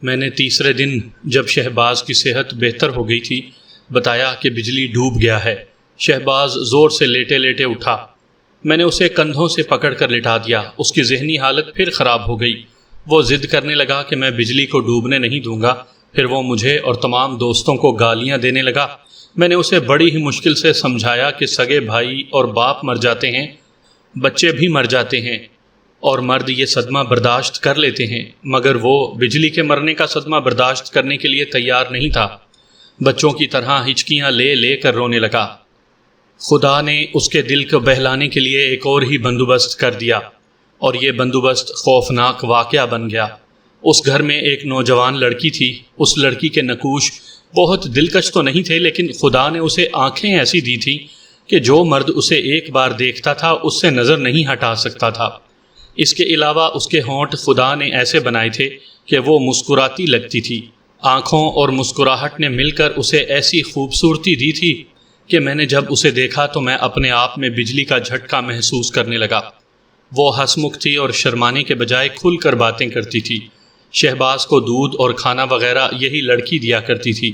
میں نے تیسرے دن جب شہباز کی صحت بہتر ہو گئی تھی بتایا کہ بجلی ڈوب گیا ہے۔ شہباز زور سے لیٹے لیٹے اٹھا۔ میں نے اسے کندھوں سے پکڑ کر لٹا دیا۔ اس کی ذہنی حالت پھر خراب ہو گئی۔ وہ ضد کرنے لگا کہ میں بجلی کو ڈوبنے نہیں دوں گا۔ پھر وہ مجھے اور تمام دوستوں کو گالیاں دینے لگا۔ میں نے اسے بڑی ہی مشکل سے سمجھایا کہ سگے بھائی اور باپ مر جاتے ہیں، بچے بھی مر جاتے ہیں اور مرد یہ صدمہ برداشت کر لیتے ہیں، مگر وہ بجلی کے مرنے کا صدمہ برداشت کرنے کے لیے تیار نہیں تھا۔ بچوں کی طرح ہچکیاں لے لے کر رونے لگا۔ خدا نے اس کے دل کو بہلانے کے لیے ایک اور ہی بندوبست کر دیا، اور یہ بندوبست خوفناک واقعہ بن گیا۔ اس گھر میں ایک نوجوان لڑکی تھی۔ اس لڑکی کے نقوش بہت دلکش تو نہیں تھے، لیکن خدا نے اسے آنکھیں ایسی دی تھیں کہ جو مرد اسے ایک بار دیکھتا تھا اس سے نظر نہیں ہٹا سکتا تھا۔ اس کے علاوہ اس کے ہونٹ خدا نے ایسے بنائے تھے کہ وہ مسکراتی لگتی تھی۔ آنکھوں اور مسکراہٹ نے مل کر اسے ایسی خوبصورتی دی تھی کہ میں نے جب اسے دیکھا تو میں اپنے آپ میں بجلی کا جھٹکا محسوس کرنے لگا۔ وہ ہنسمکھ تھی اور شرمانے کے بجائے کھل کر باتیں کرتی تھی۔ شہباز کو دودھ اور کھانا وغیرہ یہی لڑکی دیا کرتی تھی۔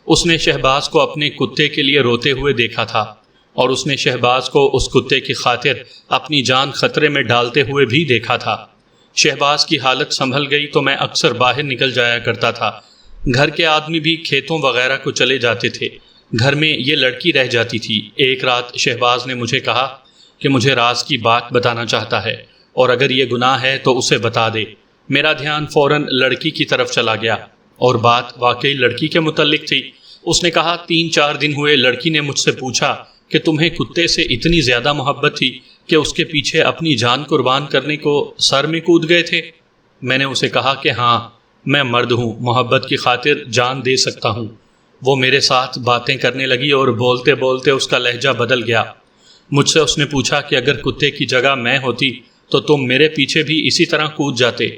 اس نے شہباز کو اپنے کتے کے لیے روتے ہوئے دیکھا تھا، اور اس نے شہباز کو اس کتے کی خاطر اپنی جان خطرے میں ڈالتے ہوئے بھی دیکھا تھا۔ شہباز کی حالت سنبھل گئی تو میں اکثر باہر نکل جایا کرتا تھا۔ گھر کے آدمی بھی کھیتوں وغیرہ کو چلے جاتے تھے۔ گھر میں یہ لڑکی رہ جاتی تھی۔ ایک رات شہباز نے مجھے کہا کہ مجھے راز کی بات بتانا چاہتا ہے، اور اگر یہ گناہ ہے تو اسے بتا دے۔ میرا دھیان فوراً لڑکی کی طرف چلا گیا، اور بات واقعی لڑکی کے متعلق تھی۔ اس نے کہا 3-4 دن ہوئے لڑکی نے مجھ سے پوچھا کہ تمہیں کتے سے اتنی زیادہ محبت تھی کہ اس کے پیچھے اپنی جان قربان کرنے کو سر میں کود گئے تھے۔ میں نے اسے کہا کہ ہاں، میں مرد ہوں، محبت کی خاطر جان دے سکتا ہوں۔ وہ میرے ساتھ باتیں کرنے لگی اور بولتے بولتے اس کا لہجہ بدل گیا۔ مجھ سے اس نے پوچھا کہ اگر کتے کی جگہ میں ہوتی تو تم میرے پیچھے بھی اسی طرح کود جاتے۔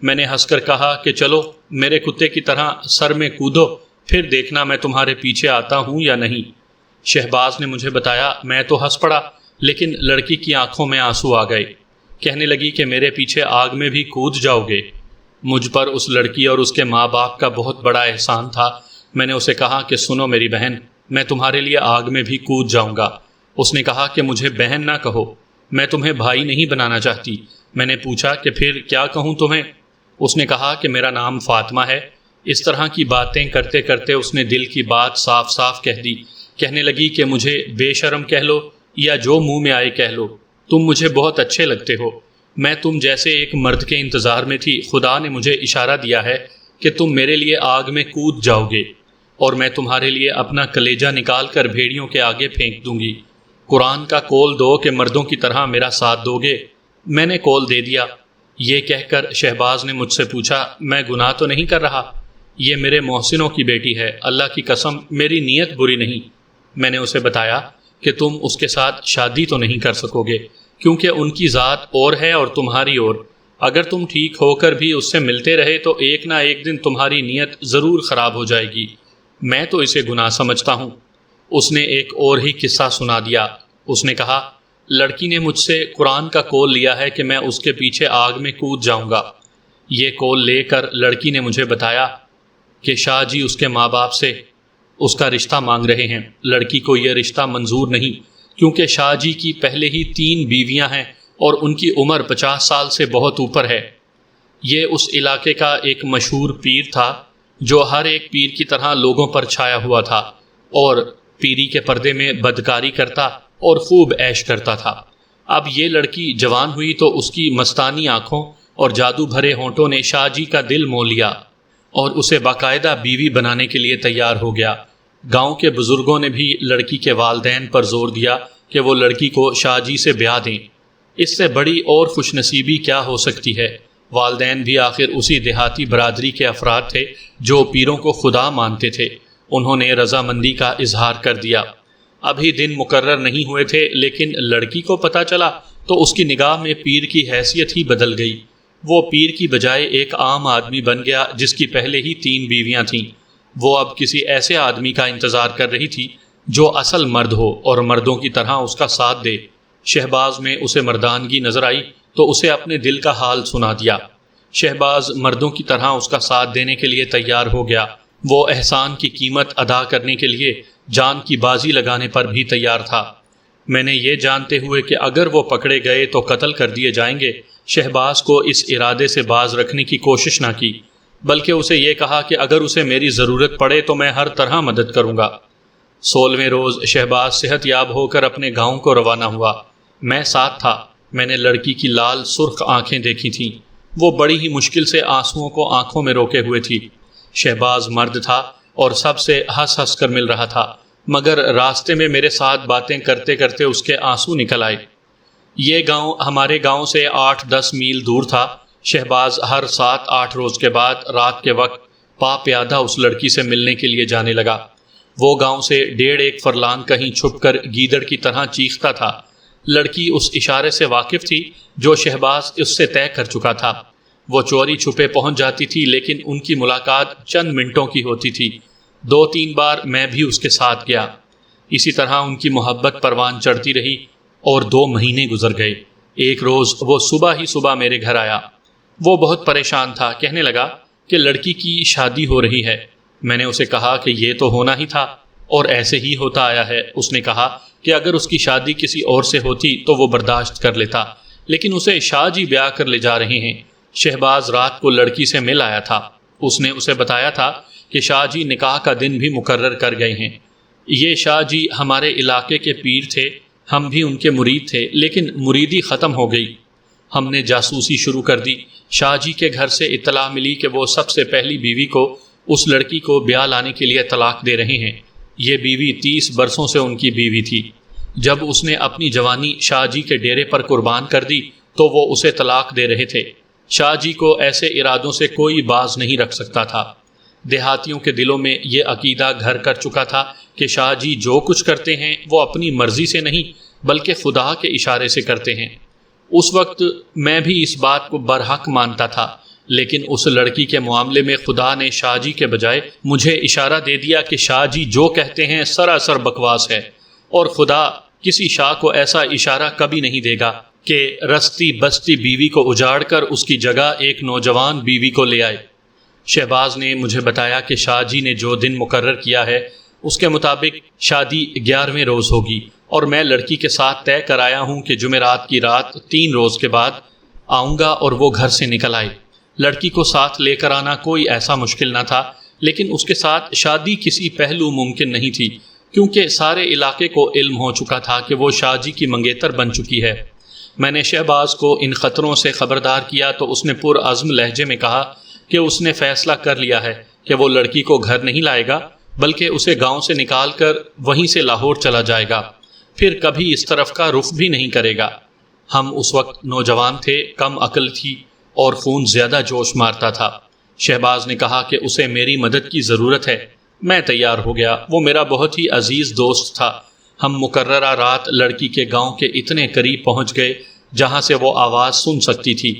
میں نے ہنس کر کہا کہ چلو میرے کتے کی طرح سر میں کودو، پھر دیکھنا میں تمہارے پیچھے آتا ہوں یا نہیں۔ شہباز نے مجھے بتایا۔ میں تو ہنس پڑا، لیکن لڑکی کی آنکھوں میں آنسو آ گئے۔ کہنے لگی کہ میرے پیچھے آگ میں بھی کود جاؤ گے۔ مجھ پر اس لڑکی اور اس کے ماں باپ کا بہت بڑا احسان تھا۔ میں نے اسے کہا کہ سنو میری بہن، میں تمہارے لیے آگ میں بھی کود جاؤں گا۔ اس نے کہا کہ مجھے بہن نہ کہو، میں تمہیں بھائی نہیں بنانا چاہتی۔ میں نے پوچھا کہ پھر کیا کہوں تمہیں؟ اس نے کہا کہ میرا نام فاطمہ ہے۔ اس طرح کی باتیں کرتے کرتے اس نے دل کی بات صاف صاف کہہ دی۔ کہنے لگی کہ مجھے بے شرم کہہ لو یا جو منہ میں آئے کہہ لو، تم مجھے بہت اچھے لگتے ہو۔ میں تم جیسے ایک مرد کے انتظار میں تھی۔ خدا نے مجھے اشارہ دیا ہے کہ تم میرے لیے آگ میں کود جاؤ گے، اور میں تمہارے لیے اپنا کلیجہ نکال کر بھیڑیوں کے آگے پھینک دوں گی۔ قرآن کا قول دو کہ مردوں کی طرح میرا ساتھ دو گے۔ میں نے قول دے دیا۔ یہ کہہ کر شہباز نے مجھ سے پوچھا میں گناہ تو نہیں کر رہا؟ یہ میرے محسنوں کی بیٹی ہے، اللہ کی قسم میری نیت بری نہیں۔ میں نے اسے بتایا کہ تم اس کے ساتھ شادی تو نہیں کر سکو گے، کیونکہ ان کی ذات اور ہے اور تمہاری اور۔ اگر تم ٹھیک ہو کر بھی اس سے ملتے رہے تو ایک نہ ایک دن تمہاری نیت ضرور خراب ہو جائے گی۔ میں تو اسے گناہ سمجھتا ہوں۔ اس نے ایک اور ہی قصہ سنا دیا۔ اس نے کہا لڑکی نے مجھ سے قرآن کا قول لیا ہے کہ میں اس کے پیچھے آگ میں کود جاؤں گا۔ یہ قول لے کر لڑکی نے مجھے بتایا کہ شاہ جی اس کے ماں باپ سے اس کا رشتہ مانگ رہے ہیں۔ لڑکی کو یہ رشتہ منظور نہیں، کیونکہ شاہ جی کی پہلے ہی 3 بیویاں ہیں اور ان کی عمر 50 سال سے بہت اوپر ہے۔ یہ اس علاقے کا ایک مشہور پیر تھا جو ہر ایک پیر کی طرح لوگوں پر چھایا ہوا تھا، اور پیری کے پردے میں بدکاری کرتا اور خوب عیش کرتا تھا۔ اب یہ لڑکی جوان ہوئی تو اس کی مستانی آنکھوں اور جادو بھرے ہونٹوں نے شاہ جی کا دل مول لیا اور اسے باقاعدہ بیوی بنانے کے لیے تیار ہو گیا۔ گاؤں کے بزرگوں نے بھی لڑکی کے والدین پر زور دیا کہ وہ لڑکی کو شاہ جی سے بیاہ دیں۔ اس سے بڑی اور خوش نصیبی کیا ہو سکتی ہے؟ والدین بھی آخر اسی دیہاتی برادری کے افراد تھے جو پیروں کو خدا مانتے تھے۔ انہوں نے رضامندی کا اظہار کر دیا۔ ابھی دن مقرر نہیں ہوئے تھے، لیکن لڑکی کو پتہ چلا تو اس کی نگاہ میں پیر کی حیثیت ہی بدل گئی۔ وہ پیر کی بجائے ایک عام آدمی بن گیا جس کی پہلے ہی 3 بیویاں تھیں۔ وہ اب کسی ایسے آدمی کا انتظار کر رہی تھی جو اصل مرد ہو اور مردوں کی طرح اس کا ساتھ دے۔ شہباز میں اسے مردانگی نظر آئی تو اسے اپنے دل کا حال سنا دیا۔ شہباز مردوں کی طرح اس کا ساتھ دینے کے لیے تیار ہو گیا۔ وہ احسان کی قیمت ادا کرنے کے لیے جان کی بازی لگانے پر بھی تیار تھا۔ میں نے یہ جانتے ہوئے کہ اگر وہ پکڑے گئے تو قتل کر دیے جائیں گے، شہباز کو اس ارادے سے باز رکھنے کی کوشش نہ کی، بلکہ اسے یہ کہا کہ اگر اسے میری ضرورت پڑے تو میں ہر طرح مدد کروں گا۔ 16ویں روز شہباز صحت یاب ہو کر اپنے گاؤں کو روانہ ہوا۔ میں ساتھ تھا۔ میں نے لڑکی کی لال سرخ آنکھیں دیکھی تھیں۔ وہ بڑی ہی مشکل سے آنسوؤں کو آنکھوں میں روکے ہوئے تھی۔ شہباز مرد تھا اور سب سے ہنس ہنس کر مل رہا تھا، مگر راستے میں میرے ساتھ باتیں کرتے کرتے اس کے آنسو نکل آئے۔ یہ گاؤں ہمارے گاؤں سے 8-10 میل دور تھا۔ شہباز ہر 7-8 روز کے بعد رات کے وقت پا پیادہ اس لڑکی سے ملنے کے لیے جانے لگا۔ وہ گاؤں سے 1.5 فرلانگ کہیں چھپ کر گیدڑ کی طرح چیختا تھا۔ لڑکی اس اشارے سے واقف تھی جو شہباز اس سے طے کر چکا تھا۔ وہ چوری چھپے پہنچ جاتی تھی، لیکن ان کی ملاقات چند منٹوں کی ہوتی تھی۔ 2-3 بار میں بھی اس کے ساتھ گیا۔ اسی طرح ان کی محبت پروان چڑھتی رہی اور 2 مہینے گزر گئے۔ ایک روز وہ صبح میرے گھر آیا۔ وہ بہت پریشان تھا، کہنے لگا کہ لڑکی کی شادی ہو رہی ہے۔ میں نے اسے کہا کہ یہ تو ہونا ہی تھا اور ایسے ہی ہوتا آیا ہے۔ اس نے کہا کہ اگر اس کی شادی کسی اور سے ہوتی تو وہ برداشت کر لیتا، لیکن اسے شاہ جی بیاہ کر لے جا رہے ہیں۔ شہباز رات کو لڑکی سے مل آیا تھا۔ اس نے اسے بتایا تھا کہ شاہ جی نکاح کا دن بھی مقرر کر گئے ہیں۔ یہ شاہ جی ہمارے علاقے کے پیر تھے، ہم بھی ان کے مرید تھے، لیکن مریدی ختم ہو گئی۔ ہم نے جاسوسی شروع کر دی۔ شاہ جی کے گھر سے اطلاع ملی کہ وہ سب سے پہلی بیوی کو، اس لڑکی کو بیاہ لانے کے لیے طلاق دے رہے ہیں۔ یہ بیوی 30 برسوں سے ان کی بیوی تھی۔ جب اس نے اپنی جوانی شاہ جی کے ڈیرے پر قربان کر دی تو وہ اسے طلاق دے رہے تھے۔ شاہ جی کو ایسے ارادوں سے کوئی باز نہیں رکھ سکتا تھا۔ دیہاتیوں کے دلوں میں یہ عقیدہ گھر کر چکا تھا کہ شاہ جی جو کچھ کرتے ہیں وہ اپنی مرضی سے نہیں بلکہ خدا کے اشارے سے کرتے ہیں۔ اس وقت میں بھی اس بات کو برحق مانتا تھا، لیکن اس لڑکی کے معاملے میں خدا نے شاہ جی کے بجائے مجھے اشارہ دے دیا کہ شاہ جی جو کہتے ہیں سراسر بکواس ہے، اور خدا کسی شاہ کو ایسا اشارہ کبھی نہیں دے گا کہ رستی بستی بیوی کو اجاڑ کر اس کی جگہ ایک نوجوان بیوی کو لے آئے۔ شہباز نے مجھے بتایا کہ شاہ جی نے جو دن مقرر کیا ہے اس کے مطابق شادی 11ویں روز ہوگی، اور میں لڑکی کے ساتھ طے کرایا ہوں کہ جمعرات کی رات 3 روز کے بعد آؤں گا اور وہ گھر سے نکل آئے۔ لڑکی کو ساتھ لے کر آنا کوئی ایسا مشکل نہ تھا، لیکن اس کے ساتھ شادی کسی پہلو ممکن نہیں تھی، کیونکہ سارے علاقے کو علم ہو چکا تھا کہ وہ شاہ جی کی منگیتر بن چکی ہے۔ میں نے شہباز کو ان خطروں سے خبردار کیا تو اس نے پرعزم لہجے میں کہا کہ اس نے فیصلہ کر لیا ہے کہ وہ لڑکی کو گھر نہیں لائے گا، بلکہ اسے گاؤں سے نکال کر وہیں سے لاہور چلا جائے گا، پھر کبھی اس طرف کا رخ بھی نہیں کرے گا۔ ہم اس وقت نوجوان تھے، کم عقل تھی اور خون زیادہ جوش مارتا تھا۔ شہباز نے کہا کہ اسے میری مدد کی ضرورت ہے۔ میں تیار ہو گیا۔ وہ میرا بہت ہی عزیز دوست تھا۔ ہم مقررہ رات لڑکی کے گاؤں کے اتنے قریب پہنچ گئے جہاں سے وہ آواز سن سکتی تھی۔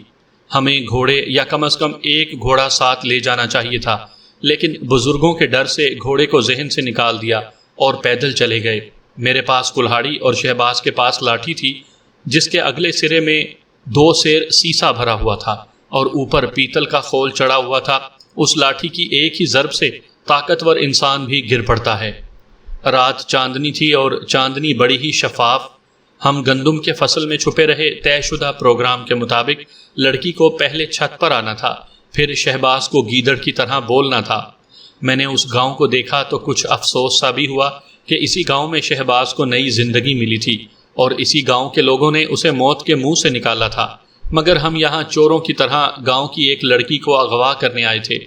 ہمیں گھوڑے یا کم از کم ایک گھوڑا ساتھ لے جانا چاہیے تھا، لیکن بزرگوں کے ڈر سے گھوڑے کو ذہن سے نکال دیا اور پیدل چلے گئے۔ میرے پاس کلہاڑی اور شہباز کے پاس لاٹھی تھی، جس کے اگلے سرے میں 2 سیر سیسا بھرا ہوا تھا اور اوپر پیتل کا خول چڑھا ہوا تھا۔ اس لاٹھی کی ایک ہی ضرب سے طاقتور انسان بھی گر پڑتا ہے۔ رات چاندنی تھی اور چاندنی بڑی ہی شفاف۔ ہم گندم کے فصل میں چھپے رہے۔ طے شدہ پروگرام کے مطابق لڑکی کو پہلے چھت پر آنا تھا، پھر شہباز کو گیدڑ کی طرح بولنا تھا۔ میں نے اس گاؤں کو دیکھا تو کچھ افسوس سا بھی ہوا کہ اسی گاؤں میں شہباز کو نئی زندگی ملی تھی اور اسی گاؤں کے لوگوں نے اسے موت کے منہ سے نکالا تھا، مگر ہم یہاں چوروں کی طرح گاؤں کی ایک لڑکی کو اغوا کرنے آئے تھے۔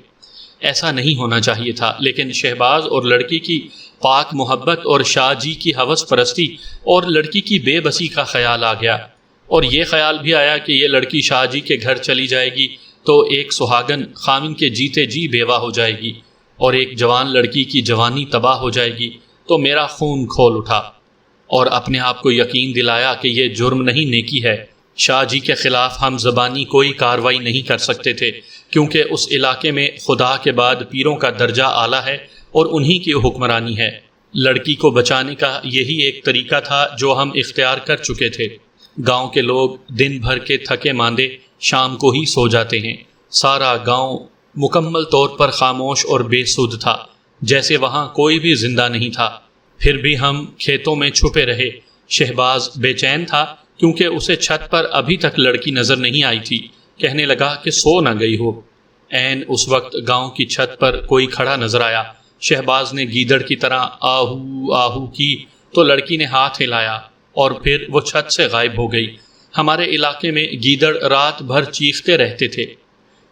ایسا نہیں ہونا چاہیے تھا، لیکن شہباز اور لڑکی کی پاک محبت اور شاہ جی کی ہوس پرستی اور لڑکی کی بے بسی کا خیال آ گیا، اور یہ خیال بھی آیا کہ یہ لڑکی شاہ جی کے گھر چلی جائے گی تو ایک سہاگن خامن کے جیتے جی بیوہ ہو جائے گی، اور ایک جوان لڑکی کی جوانی تباہ ہو جائے گی۔ تو میرا خون کھول اٹھا اور اپنے آپ کو یقین دلایا کہ یہ جرم نہیں نیکی ہے۔ شاہ جی کے خلاف ہم زبانی کوئی کارروائی نہیں کر سکتے تھے، کیونکہ اس علاقے میں خدا کے بعد پیروں کا درجہ اعلیٰ ہے اور انہی کی حکمرانی ہے۔ لڑکی کو بچانے کا یہی ایک طریقہ تھا جو ہم اختیار کر چکے تھے۔ گاؤں کے لوگ دن بھر کے تھکے ماندے شام کو ہی سو جاتے ہیں، سارا گاؤں مکمل طور پر خاموش اور بے سود تھا، جیسے وہاں کوئی بھی زندہ نہیں تھا۔ پھر بھی ہم کھیتوں میں چھپے رہے۔ شہباز بے چین تھا کیونکہ اسے چھت پر ابھی تک لڑکی نظر نہیں آئی تھی۔ کہنے لگا کہ سو نہ گئی ہو۔ عین اس وقت گاؤں کی چھت پر کوئی کھڑا نظر آیا۔ شہباز نے گیدڑ کی طرح آہو آہو کی تو لڑکی نے ہاتھ ہلایا اور پھر وہ چھت سے غائب ہو گئی۔ ہمارے علاقے میں گیدڑ رات بھر چیختے رہتے تھے،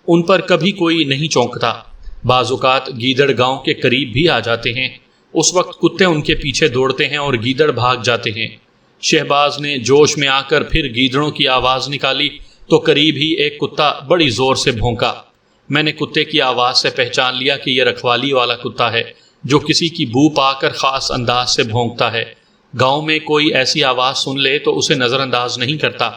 ان پر کبھی کوئی نہیں چونکتا۔ بعض اوقات گیدڑ گاؤں کے قریب بھی آ جاتے ہیں، اس وقت کتے ان کے پیچھے دوڑتے ہیں اور گیدڑ بھاگ جاتے ہیں۔ شہباز نے جوش میں آ کر پھر گیدڑوں کی آواز نکالی تو قریب ہی ایک کتا بڑی زور سے بھونکا۔ میں نے کتے کی آواز سے پہچان لیا کہ یہ رکھوالی والا کتا ہے جو کسی کی بو پا کر خاص انداز سے بھونکتا ہے۔ گاؤں میں کوئی ایسی آواز سن لے تو اسے نظر انداز نہیں کرتا،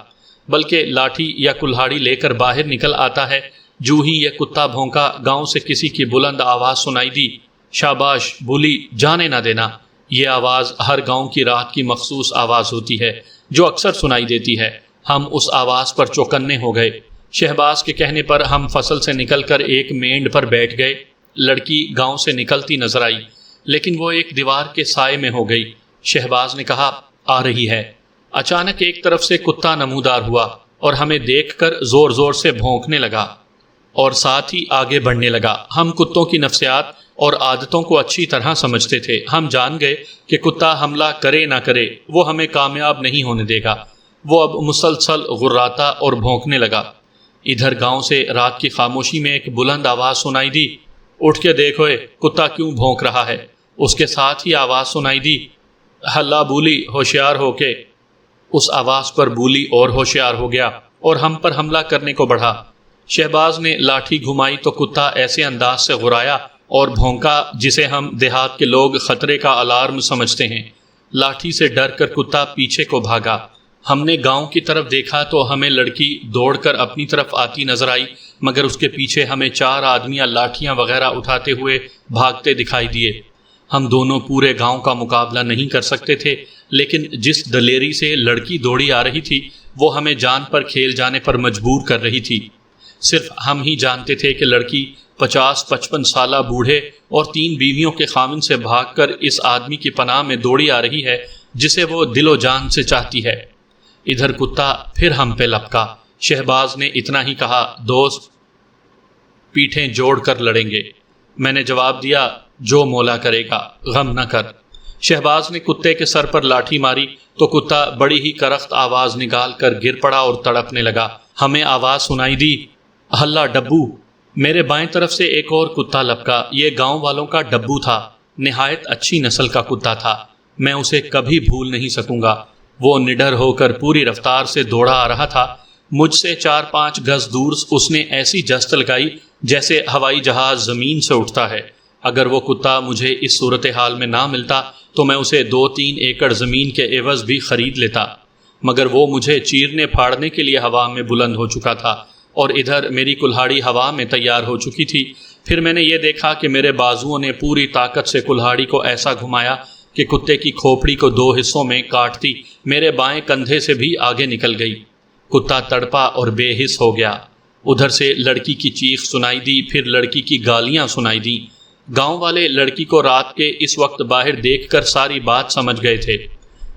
بلکہ لاٹھی یا کلہاڑی لے کر باہر نکل آتا ہے۔ جو ہی یہ کتا بھونکا، گاؤں سے کسی کی بلند آواز سنائی دی، شاباش بولی، جانے نہ دینا۔ یہ آواز ہر گاؤں کی رات کی مخصوص آواز ہوتی ہے جو اکثر سنائی دیتی ہے۔ ہم اس آواز پر چوکنے ہو گئے۔ شہباز کے کہنے پر ہم فصل سے نکل کر ایک مینڈ پر بیٹھ گئے۔ لڑکی گاؤں سے نکلتی نظر آئی، لیکن وہ ایک دیوار کے سائے میں ہو گئی۔ شہباز نے کہا، آ رہی ہے۔ اچانک ایک طرف سے کتا نمودار ہوا اور ہمیں دیکھ کر زور زور سے بھونکنے لگا اور ساتھ ہی آگے بڑھنے لگا۔ ہم کتوں کی نفسیات اور عادتوں کو اچھی طرح سمجھتے تھے۔ ہم جان گئے کہ کتا حملہ کرے نہ کرے وہ ہمیں کامیاب نہیں ہونے دے گا۔ وہ اب مسلسل غراتا اور بھونکنے لگا۔ ادھر گاؤں سے رات کی خاموشی میں ایک بلند آواز سنائی دی، اٹھ کے دیکھو کتا کیوں بھونک رہا ہے۔ اس کے ساتھ ہی آواز سنائی دی، ہلا بولی، ہوشیار ہو کے۔ اس آواز پر بولی اور ہوشیار ہو گیا اور ہم پر حملہ کرنے کو بڑھا۔ شہباز نے لاٹھی گھمائی تو کتا ایسے انداز سے غرایا اور بھونکا جسے ہم دیہات کے لوگ خطرے کا الارم سمجھتے ہیں۔ لاٹھی سے ڈر کر کتا پیچھے کو بھاگا۔ ہم نے گاؤں کی طرف دیکھا تو ہمیں لڑکی دوڑ کر اپنی طرف آتی نظر آئی، مگر اس کے پیچھے ہمیں 4 آدمیاں لاٹھیاں وغیرہ اٹھاتے ہوئے بھاگتے دکھائی دیے۔ ہم دونوں پورے گاؤں کا مقابلہ نہیں کر سکتے تھے، لیکن جس دلیری سے لڑکی دوڑی آ رہی تھی وہ ہمیں جان پر کھیل جانے پر مجبور کر رہی تھی۔ صرف ہم ہی جانتے تھے کہ لڑکی 50-55 سالہ بوڑھے اور 3 بیویوں کے خاوند سے بھاگ کر اس آدمی کی پناہ میں دوڑی آ رہی ہے جسے وہ دل و جان سے چاہتی ہے۔ ادھر کتا پھر ہم پہ لپکا۔ شہباز نے اتنا ہی کہا، دوست پیٹھیں جوڑ کر لڑیں گے۔ میں نے جواب دیا، جو مولا کرے گا، غم نہ کر۔ شہباز نے کتے کے سر پر لاٹھی ماری تو کتا بڑی ہی کرخت آواز نکال کر گر پڑا اور تڑپنے لگا۔ ہمیں آواز سنائی دی، ہلا ڈبو۔ میرے بائیں طرف سے ایک اور کتا لپکا۔ یہ گاؤں والوں کا ڈبو تھا، نہایت اچھی نسل کا کتا تھا، میں اسے کبھی بھول نہیں سکوں گا۔ وہ نڈر ہو کر پوری رفتار سے دوڑا آ رہا تھا۔ مجھ سے 4-5 گز دور اس نے ایسی جست لگائی جیسے ہوائی جہاز زمین سے اٹھتا ہے۔ اگر وہ کتا مجھے اس صورتحال میں نہ ملتا تو میں اسے 2-3 ایکڑ زمین کے عوض بھی خرید لیتا، مگر وہ مجھے چیرنے پھاڑنے کے لیے ہوا میں بلند ہو چکا تھا اور ادھر میری کلہاڑی ہوا میں تیار ہو چکی تھی۔ پھر میں نے یہ دیکھا کہ میرے بازوؤں نے پوری طاقت سے کلہاڑی کو ایسا گھمایا کہ کتے کی کھوپڑی کو 2 حصوں میں کاٹتی میرے بائیں کندھے سے بھی آگے نکل گئی۔ کتا تڑپا اور بے حس ہو گیا۔ ادھر سے لڑکی کی چیخ سنائی دی، پھر لڑکی کی گالیاں سنائی دیں۔ گاؤں والے لڑکی کو رات کے اس وقت باہر دیکھ کر ساری بات سمجھ گئے تھے۔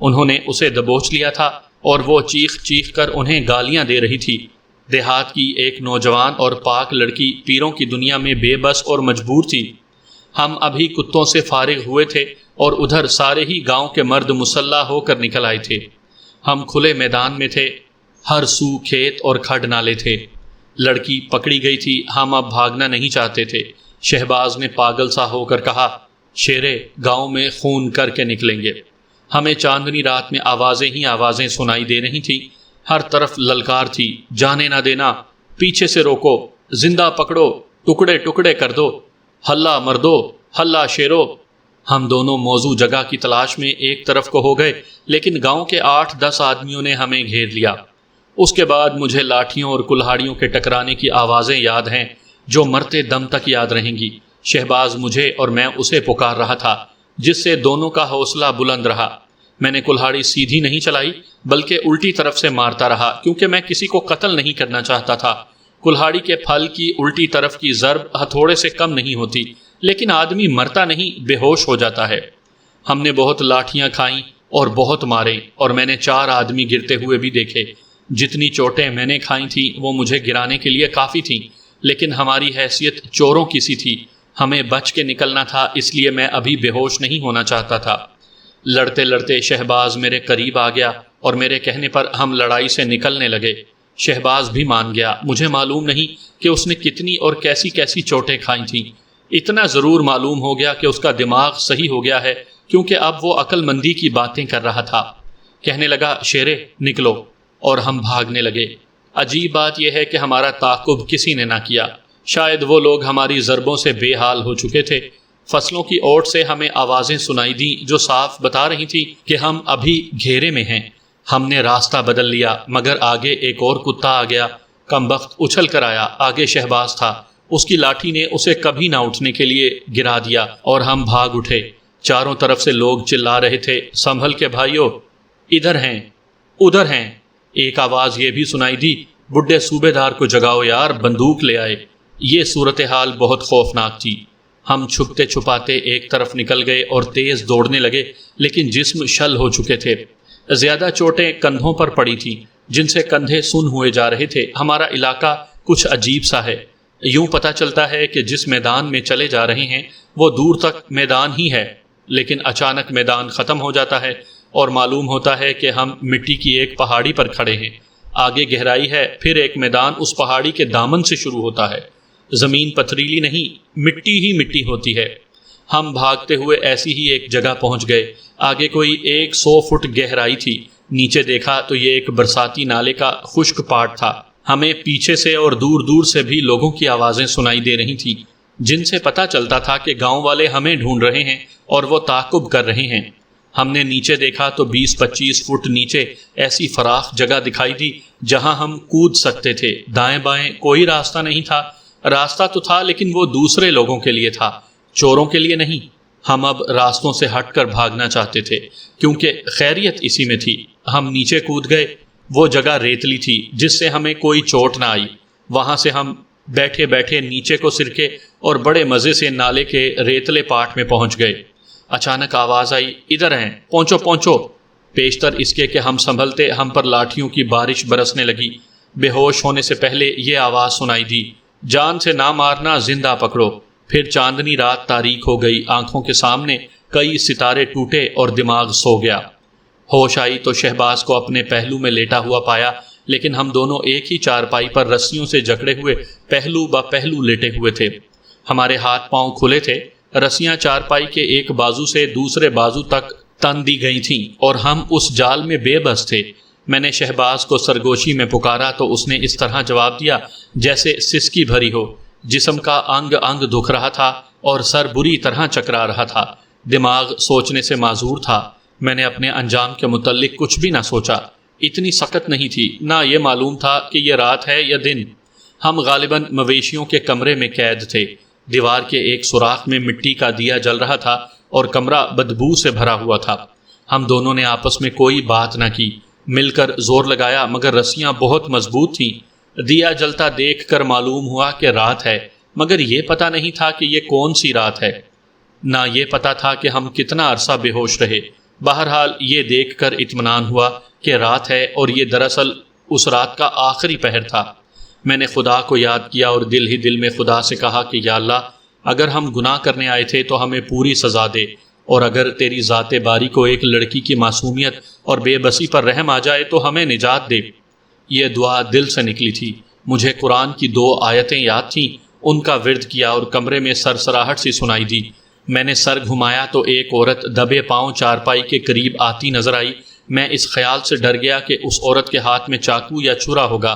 انہوں نے اسے دبوچ لیا تھا اور وہ چیخ چیخ کر انہیں گالیاں دے رہی تھی۔ دیہات کی ایک نوجوان اور پاک لڑکی پیروں کی دنیا میں بے بس اور مجبور تھی۔ ہم ابھی کتوں سے فارغ ہوئے تھے اور ادھر سارے ہی گاؤں کے مرد مسلح ہو کر نکل آئے تھے۔ ہم کھلے میدان میں تھے، ہر سو کھیت اور کھڈ نالے تھے۔ لڑکی پکڑی گئی تھی، ہم اب بھاگنا نہیں چاہتے تھے۔ شہباز نے پاگل سا ہو کر کہا، شیرے، گاؤں میں خون کر کے نکلیں گے۔ ہمیں چاندنی رات میں آوازیں ہی آوازیں سنائی دے رہی تھیں، ہر طرف للکار تھی، جانے نہ دینا، پیچھے سے روکو، زندہ پکڑو، ٹکڑے ٹکڑے کر دو، ہلا مردو، ہلا شیرو۔ ہم دونوں موزوں جگہ کی تلاش میں ایک طرف کو ہو گئے، لیکن گاؤں کے 8-10 آدمیوں نے ہمیں گھیر لیا۔ اس کے بعد مجھے لاٹھیوں اور کلہاڑیوں کے ٹکرانے کی آوازیں یاد ہیں جو مرتے دم تک یاد رہیں گی۔ شہباز مجھے اور میں اسے پکار رہا تھا، جس سے دونوں کا حوصلہ بلند رہا۔ میں نے کلہاڑی سیدھی نہیں چلائی بلکہ الٹی طرف سے مارتا رہا، کیونکہ میں کسی کو قتل نہیں کرنا چاہتا تھا۔ کلہاڑی کے پھل کی الٹی طرف کی ضرب ہتھوڑے سے کم نہیں ہوتی، لیکن آدمی مرتا نہیں، بے ہوش ہو جاتا ہے۔ ہم نے بہت لاٹھیاں کھائیں اور بہت مارے، اور میں نے 4 آدمی گرتے ہوئے بھی دیکھے۔ جتنی چوٹیں میں نے کھائی تھیں وہ مجھے گرانے کے لیے کافی تھیں، لیکن ہماری حیثیت چوروں کی سی تھی، ہمیں بچ کے نکلنا تھا، اس لیے میں ابھی بے ہوش نہیں ہونا چاہتا تھا۔ لڑتے لڑتے شہباز میرے قریب آ گیا اور میرے کہنے پر ہم لڑائی سے نکلنے لگے۔ شہباز بھی مان گیا۔ مجھے معلوم نہیں کہ اس نے کتنی اور کیسی کیسی چوٹیں کھائی تھیں، اتنا ضرور معلوم ہو گیا کہ اس کا دماغ صحیح ہو گیا ہے، کیونکہ اب وہ عقل مندی کی باتیں کر رہا تھا۔ کہنے لگا، شیرے نکلو، اور ہم بھاگنے لگے۔ عجیب بات یہ ہے کہ ہمارا تعاقب کسی نے نہ کیا، شاید وہ لوگ ہماری ضربوں سے بے حال ہو چکے تھے۔ فصلوں کی اوٹ سے ہمیں آوازیں سنائی دیں جو صاف بتا رہی تھی کہ ہم ابھی گھیرے میں ہیں۔ ہم نے راستہ بدل لیا، مگر آگے ایک اور کتا آ گیا۔ کمبخت اچھل کر آیا، آگے شہباز تھا، اس کی لاٹھی نے اسے کبھی نہ اٹھنے کے لیے گرا دیا، اور ہم بھاگ اٹھے۔ چاروں طرف سے لوگ چلا رہے تھے، سنبھل کے بھائیو، ادھر ہیں، ادھر ہیں۔ ایک آواز یہ بھی سنائی دی، بڈھے صوبے دار کو جگاؤ یار، بندوق لے آئے۔ یہ صورتحال بہت خوفناک تھی۔ ہم چھپتے چھپاتے ایک طرف نکل گئے اور تیز دوڑنے لگے، لیکن جسم شل ہو چکے تھے۔ زیادہ چوٹیں کندھوں پر پڑی تھیں، جن سے کندھے سن ہوئے جا رہے تھے۔ ہمارا علاقہ کچھ عجیب سا ہے، یوں پتہ چلتا ہے کہ جس میدان میں چلے جا رہے ہیں وہ دور تک میدان ہی ہے، لیکن اچانک میدان ختم ہو جاتا ہے اور معلوم ہوتا ہے کہ ہم مٹی کی ایک پہاڑی پر کھڑے ہیں۔ آگے گہرائی ہے، پھر ایک میدان اس پہاڑی کے دامن سے شروع ہوتا ہے۔ زمین پتھریلی نہیں، مٹی ہی مٹی ہوتی ہے۔ ہم بھاگتے ہوئے ایسی ہی ایک جگہ پہنچ گئے۔ آگے کوئی 100 فٹ گہرائی تھی۔ نیچے دیکھا تو یہ ایک برساتی نالے کا خشک پارٹ تھا۔ ہمیں پیچھے سے اور دور دور سے بھی لوگوں کی آوازیں سنائی دے رہی تھیں، جن سے پتہ چلتا تھا کہ گاؤں والے ہمیں ڈھونڈ رہے ہیں اور وہ تعاقب کر رہے ہیں۔ ہم نے نیچے دیکھا تو 20-25 فٹ نیچے ایسی فراخ جگہ دکھائی دی جہاں ہم کود سکتے تھے۔ دائیں بائیں کوئی راستہ نہیں تھا۔ راستہ تو تھا لیکن وہ دوسرے لوگوں کے لیے تھا، چوروں کے لیے نہیں۔ ہم اب راستوں سے ہٹ کر بھاگنا چاہتے تھے کیونکہ خیریت اسی میں تھی۔ ہم نیچے کود گئے۔ وہ جگہ ریتلی تھی جس سے ہمیں کوئی چوٹ نہ آئی۔ وہاں سے ہم بیٹھے بیٹھے نیچے کو سرکے اور بڑے مزے سے نالے کے ریتلے پاٹ میں پہنچ گئے۔ اچانک آواز آئی، ادھر ہیں، پہنچو پہنچو۔ پیشتر اس کے کہ ہم سنبھلتے، ہم پر لاٹھیوں کی بارش برسنے لگی۔ بے ہوش ہونے سے پہلے یہ آواز سنائی دی، جان سے نہ مارنا، زندہ پکڑو۔ پھر چاندنی رات تاریک ہو گئی، آنکھوں کے سامنے کئی ستارے ٹوٹے اور دماغ سو گیا۔ ہوش آئی تو شہباز کو اپنے پہلو میں لیٹا ہوا پایا، لیکن ہم دونوں ایک ہی چارپائی پر رسیوں سے جکڑے ہوئے پہلو با پہلو لیٹے ہوئے تھے۔ ہمارے ہاتھ پاؤں کھلے تھے، رسیاں چارپائی کے ایک بازو سے دوسرے بازو تک تن دی گئی تھیں اور ہم اس جال میں بے بس تھے۔ میں نے شہباز کو سرگوشی میں پکارا تو اس نے اس طرح جواب دیا جیسے سسکی بھری ہو۔ جسم کا انگ انگ دکھ رہا تھا اور سر بری طرح چکرا رہا تھا۔ دماغ سوچنے سے معذور تھا۔ میں نے اپنے انجام کے متعلق کچھ بھی نہ سوچا۔ اتنی سخت نہیں تھی، نہ یہ معلوم تھا کہ یہ رات ہے یا دن۔ ہم غالباً مویشیوں کے کمرے میں قید تھے۔ دیوار کے ایک سوراخ میں مٹی کا دیا جل رہا تھا اور کمرہ بدبو سے بھرا ہوا تھا۔ ہم دونوں نے آپس میں کوئی بات نہ کی، مل کر زور لگایا، مگر رسیاں بہت مضبوط تھیں۔ دیا جلتا دیکھ کر معلوم ہوا کہ رات ہے، مگر یہ پتہ نہیں تھا کہ یہ کون سی رات ہے، نہ یہ پتہ تھا کہ ہم کتنا عرصہ بے ہوش رہے۔ بہرحال یہ دیکھ کر اطمینان ہوا کہ رات ہے اور یہ دراصل اس رات کا آخری پہر تھا۔ میں نے خدا کو یاد کیا اور دل ہی دل میں خدا سے کہا کہ یا اللہ، اگر ہم گناہ کرنے آئے تھے تو ہمیں پوری سزا دے، اور اگر تیری ذات باری کو ایک لڑکی کی معصومیت اور بے بسی پر رحم آ جائے تو ہمیں نجات دے۔ یہ دعا دل سے نکلی تھی۔ مجھے قرآن کی 2 آیتیں یاد تھیں، ان کا ورد کیا اور کمرے میں سرسراہٹ سی سنائی دی۔ میں نے سر گھمایا تو ایک عورت دبے پاؤں چارپائی کے قریب آتی نظر آئی۔ میں اس خیال سے ڈر گیا کہ اس عورت کے ہاتھ میں چاقو یا چھرا ہوگا۔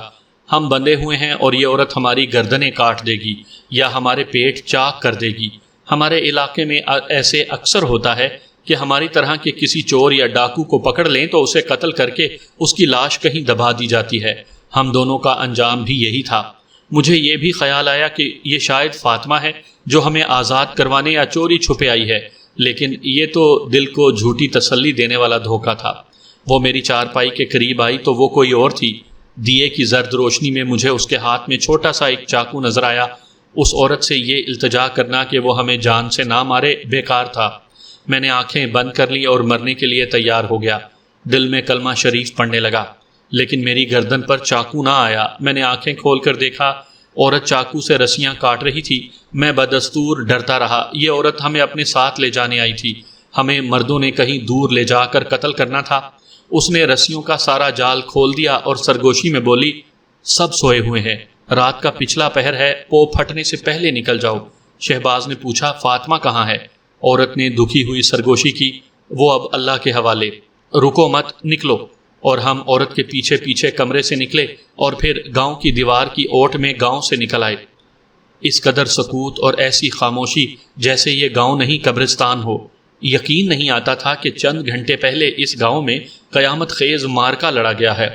ہم بندھے ہوئے ہیں اور یہ عورت ہماری گردنیں کاٹ دے گی یا ہمارے پیٹ چاک کر دے گی۔ ہمارے علاقے میں ایسے اکثر ہوتا ہے کہ ہماری طرح کے کسی چور یا ڈاکو کو پکڑ لیں تو اسے قتل کر کے اس کی لاش کہیں دبا دی جاتی ہے۔ ہم دونوں کا انجام بھی یہی تھا۔ مجھے یہ بھی خیال آیا کہ یہ شاید فاطمہ ہے جو ہمیں آزاد کروانے یا چوری چھپے آئی ہے، لیکن یہ تو دل کو جھوٹی تسلی دینے والا دھوکہ تھا۔ وہ میری چارپائی کے قریب آئی تو وہ کوئی اور تھی۔ دیے کی زرد روشنی میں مجھے اس کے ہاتھ میں چھوٹا سا ایک چاقو نظر آیا۔ اس عورت سے یہ التجا کرنا کہ وہ ہمیں جان سے نہ مارے بیکار تھا۔ میں نے آنکھیں بند کر لی اور مرنے کے لیے تیار ہو گیا۔ دل میں کلمہ شریف پڑھنے لگا، لیکن میری گردن پر چاقو نہ آیا۔ میں نے آنکھیں کھول کر دیکھا، عورت چاقو سے رسیاں کاٹ رہی تھی۔ میں بدستور ڈرتا رہا۔ یہ عورت ہمیں اپنے ساتھ لے جانے آئی تھی، ہمیں مردوں نے کہیں دور لے جا کر قتل کرنا تھا۔ اس نے رسیوں کا سارا جال کھول دیا اور سرگوشی میں بولی، سب سوئے ہوئے ہیں، رات کا پچھلا پہر ہے، پو پھٹنے سے پہلے نکل جاؤ۔ شہباز نے پوچھا، فاطمہ کہاں ہے؟ عورت نے دکھی ہوئی سرگوشی کی، وہ اب اللہ کے حوالے۔ رکو مت، نکلو۔ اور ہم عورت کے پیچھے پیچھے کمرے سے نکلے اور پھر گاؤں کی دیوار کی اوٹ میں گاؤں سے نکل آئے۔ اس قدر سکوت اور ایسی خاموشی جیسے یہ گاؤں نہیں قبرستان ہو۔ یقین نہیں آتا تھا کہ چند گھنٹے پہلے اس گاؤں میں قیامت خیز مارکا لڑا گیا ہے۔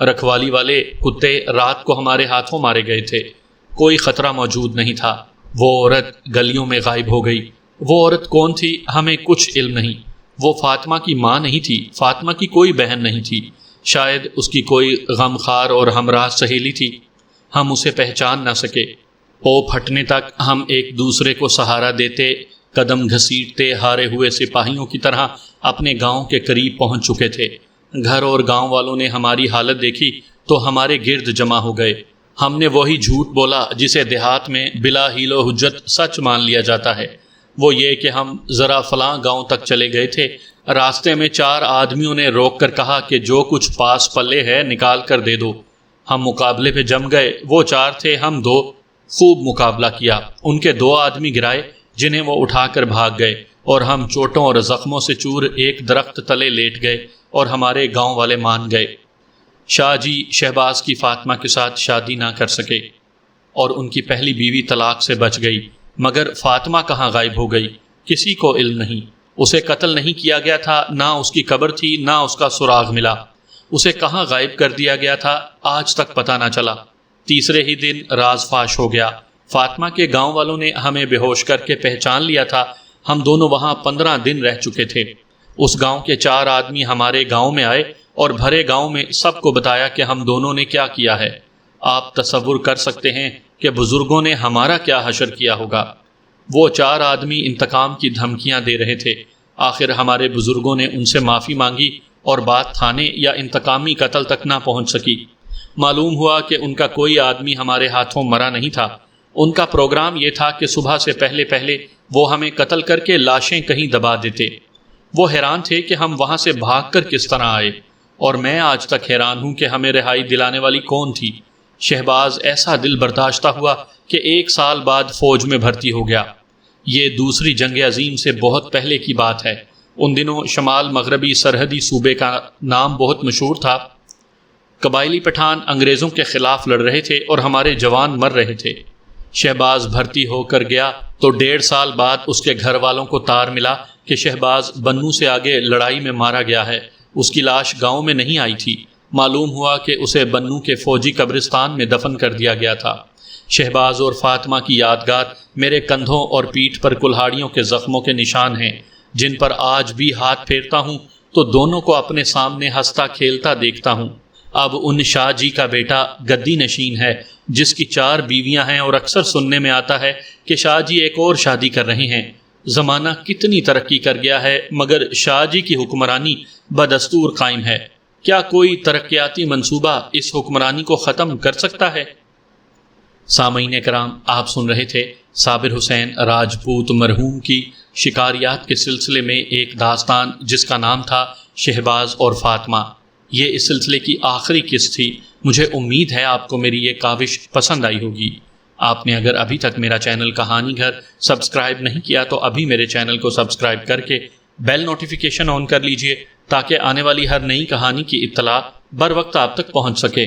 رکھوالی والے کتے رات کو ہمارے ہاتھوں مارے گئے تھے، کوئی خطرہ موجود نہیں تھا۔ وہ عورت گلیوں میں غائب ہو گئی۔ وہ عورت کون تھی ہمیں کچھ علم نہیں۔ وہ فاطمہ کی ماں نہیں تھی، فاطمہ کی کوئی بہن نہیں تھی، شاید اس کی کوئی غمخوار اور ہمراہ سہیلی تھی۔ ہم اسے پہچان نہ سکے۔ پو پھٹنے تک ہم ایک دوسرے کو سہارا دیتے، قدم گھسیٹتے ہارے ہوئے سپاہیوں کی طرح اپنے گاؤں کے قریب پہنچ چکے تھے۔ گھر اور گاؤں والوں نے ہماری حالت دیکھی تو ہمارے گرد جمع ہو گئے۔ ہم نے وہی جھوٹ بولا جسے دیہات میں بلا حیل و حجت سچ مان لیا جاتا ہے۔ وہ یہ کہ ہم ذرا فلاں گاؤں تک چلے گئے تھے، راستے میں 4 آدمیوں نے روک کر کہا کہ جو کچھ پاس پلے ہے نکال کر دے دو۔ ہم مقابلے پہ جم گئے، وہ 4 تھے، ہم 2۔ خوب مقابلہ کیا، ان کے 2 آدمی گرائے جنہیں وہ اٹھا کر بھاگ گئے، اور ہم چوٹوں اور زخموں سے چور ایک درخت تلے لیٹ گئے اور ہمارے گاؤں والے مان گئے۔ شاہ جی شہباز کی فاطمہ کے ساتھ شادی نہ کر سکے اور ان کی پہلی بیوی طلاق سے بچ گئی، مگر فاطمہ کہاں غائب ہو گئی کسی کو علم نہیں۔ اسے قتل نہیں کیا گیا تھا، نہ اس کی قبر تھی، نہ اس کا سراغ ملا۔ اسے کہاں غائب کر دیا گیا تھا آج تک پتہ نہ چلا۔ تیسرے ہی دن راز فاش ہو گیا۔ فاطمہ کے گاؤں والوں نے ہمیں بے ہوش کر کے پہچان لیا تھا۔ ہم دونوں وہاں 15 دن رہ چکے تھے۔ اس گاؤں کے 4 آدمی ہمارے گاؤں میں آئے اور بھرے گاؤں میں سب کو بتایا کہ ہم دونوں نے کیا کیا ہے۔ آپ تصور کر سکتے ہیں کہ بزرگوں نے ہمارا کیا حشر کیا ہوگا۔ وہ 4 آدمی انتقام کی دھمکیاں دے رہے تھے۔ آخر ہمارے بزرگوں نے ان سے معافی مانگی اور بات تھانے یا انتقامی قتل تک نہ پہنچ سکی۔ معلوم ہوا کہ ان کا کوئی آدمی ہمارے ہاتھوں مرا نہیں تھا۔ ان کا پروگرام یہ تھا کہ صبح سے پہلے پہلے وہ ہمیں قتل کر کے لاشیں کہیں دبا دیتے۔ وہ حیران تھے کہ ہم وہاں سے بھاگ کر کس طرح آئے، اور میں آج تک حیران ہوں کہ ہمیں رہائی دلانے والی کون تھی۔ شہباز ایسا دل برداشتہ ہوا کہ 1 سال بعد فوج میں بھرتی ہو گیا۔ یہ دوسری جنگ عظیم سے بہت پہلے کی بات ہے۔ ان دنوں شمال مغربی سرحدی صوبے کا نام بہت مشہور تھا۔ قبائلی پٹھان انگریزوں کے خلاف لڑ رہے تھے اور ہمارے جوان مر رہے تھے۔ شہباز بھرتی ہو کر گیا تو 1.5 سال بعد اس کے گھر والوں کو تار ملا کہ شہباز بنو سے آگے لڑائی میں مارا گیا ہے۔ اس کی لاش گاؤں میں نہیں آئی تھی۔ معلوم ہوا کہ اسے بنو کے فوجی قبرستان میں دفن کر دیا گیا تھا۔ شہباز اور فاطمہ کی یادگار میرے کندھوں اور پیٹھ پر کلہاڑیوں کے زخموں کے نشان ہیں، جن پر آج بھی ہاتھ پھیرتا ہوں تو دونوں کو اپنے سامنے ہنستا کھیلتا دیکھتا ہوں۔ اب ان شاہ جی کا بیٹا گدی نشین ہے جس کی 4 بیویاں ہیں، اور اکثر سننے میں آتا ہے کہ شاہ جی ایک اور شادی کر رہے ہیں۔ زمانہ کتنی ترقی کر گیا ہے، مگر شاہ جی کی حکمرانی بدستور قائم ہے۔ کیا کوئی ترقیاتی منصوبہ اس حکمرانی کو ختم کر سکتا ہے؟ سامعین کرام، آپ سن رہے تھے صابر حسین راجپوت مرحوم کی شکاریات کے سلسلے میں ایک داستان جس کا نام تھا شہباز اور فاطمہ۔ یہ اس سلسلے کی آخری قسط تھی۔ مجھے امید ہے آپ کو میری یہ کاوش پسند آئی ہوگی۔ آپ نے اگر ابھی تک میرا چینل کہانی گھر سبسکرائب نہیں کیا تو ابھی میرے چینل کو سبسکرائب کر کے بیل نوٹیفیکیشن آن کر لیجئے تاکہ آنے والی ہر نئی کہانی کی اطلاع بر وقت آپ تک پہنچ سکے۔